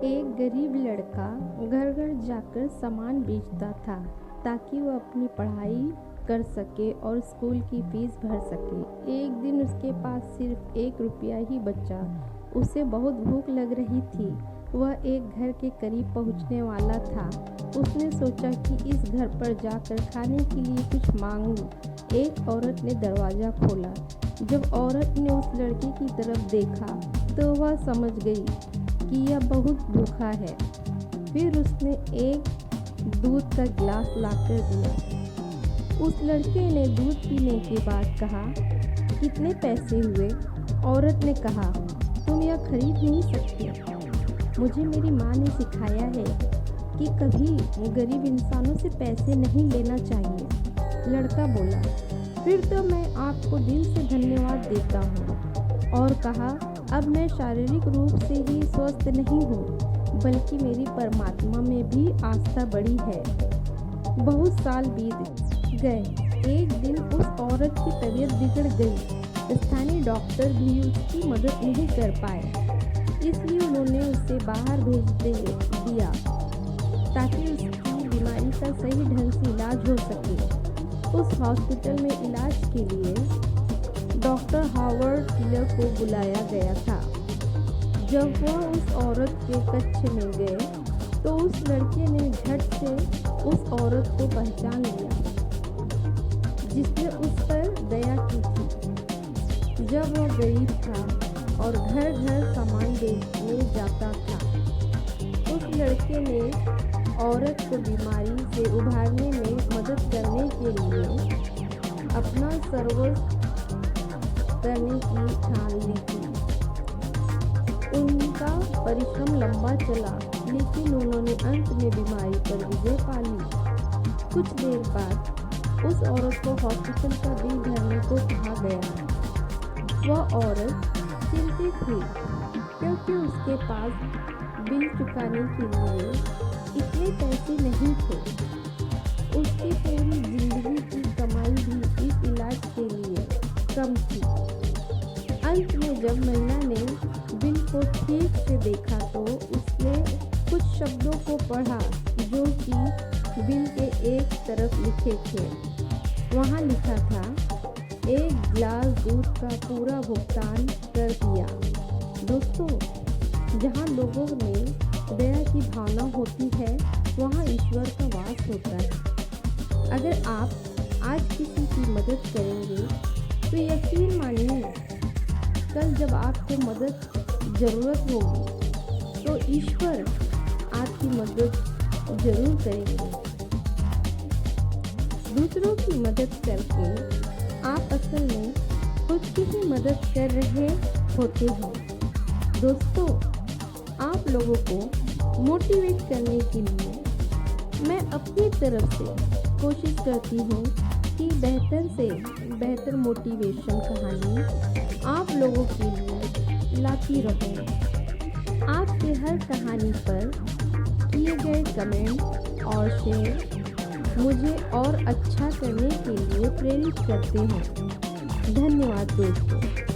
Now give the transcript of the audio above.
एक गरीब लड़का घर घर जाकर सामान बेचता था ताकि वह अपनी पढ़ाई कर सके और स्कूल की फीस भर सके। एक दिन उसके पास सिर्फ 1 रुपया ही बचा। उसे बहुत भूख लग रही थी। वह एक घर के करीब पहुंचने वाला था। उसने सोचा कि इस घर पर जाकर खाने के लिए कुछ मांगूं। एक औरत ने दरवाज़ा खोला। जब औरत ने उस लड़के की तरफ देखा तो वह समझ गई कि यह बहुत भूखा है। फिर उसने एक दूध का गिलास लाकर दिया। उस लड़के ने दूध पीने के बाद कहा, कितने पैसे हुए? औरत ने कहा, तुम यह खरीद नहीं सकते। मुझे मेरी माँ ने सिखाया है कि कभी गरीब इंसानों से पैसे नहीं लेना चाहिए। लड़का बोला, फिर तो मैं आपको दिल से धन्यवाद देता हूँ। और कहा, अब मैं शारीरिक रूप से ही स्वस्थ नहीं हूँ बल्कि मेरी परमात्मा में भी आस्था बढ़ी है। बहुत साल बीत गए। एक दिन उस औरत की तबीयत बिगड़ गई। स्थानीय डॉक्टर भी उसकी मदद नहीं कर पाए, इसलिए उन्होंने उसे बाहर भेज दिया ताकि उसकी बीमारी का सही ढंग से इलाज हो सके। उस हॉस्पिटल में इलाज के लिए डॉक्टर हावर्ड टिलर को बुलाया गया था। जब वह उस औरत के कक्ष में गए तो उस लड़के ने झट से उस औरत को पहचान लिया जिसने उस पर दया की थी। जब वह गरीब था और घर घर सामान बेचने जाता था, उस लड़के ने औरत को बीमारी से उभारने में मदद करने के लिए अपना सर्वस्व करने की ठान ली थी। उनका परिश्रम लंबा चला, लेकिन उन्होंने अंत में बीमारी पर विजय पा ली। कुछ देर बाद उस औरत को हॉस्पिटल का बिल भरने को कहा गया। वह औरत चिंतित हुई क्योंकि उसके पास बिल चुकाने के लिए इतने पैसे नहीं थे। उसकी पूरी जिंदगी की कमाई भी इस इलाज के लिए कम थी। अंत में जब महिला ने बिल को ठीक से देखा तो उसने कुछ शब्दों को पढ़ा जो कि बिल के एक तरफ लिखे थे। वहाँ लिखा था, 1 गिलास दूध का पूरा भुगतान कर दिया। दोस्तों, जहाँ लोगों में दया की भावना होती है वहाँ ईश्वर का वास होता है। अगर आप आज किसी की मदद करेंगे तो यकीन मानिए कल जब आपको मदद ज़रूरत होगी तो ईश्वर आपकी मदद ज़रूर करेंगे। दूसरों की मदद करके आप असल में खुद की ही मदद कर रहे होते हैं। दोस्तों, आप लोगों को मोटिवेट करने के लिए मैं अपनी तरफ से कोशिश करती हूँ कि बेहतर से बेहतर मोटिवेशन कहानी आप लोगों के लिए लाती रहूँ। आपके हर कहानी पर किए गए कमेंट और शेयर मुझे और अच्छा करने के लिए प्रेरित करते हैं। धन्यवाद दोस्तों।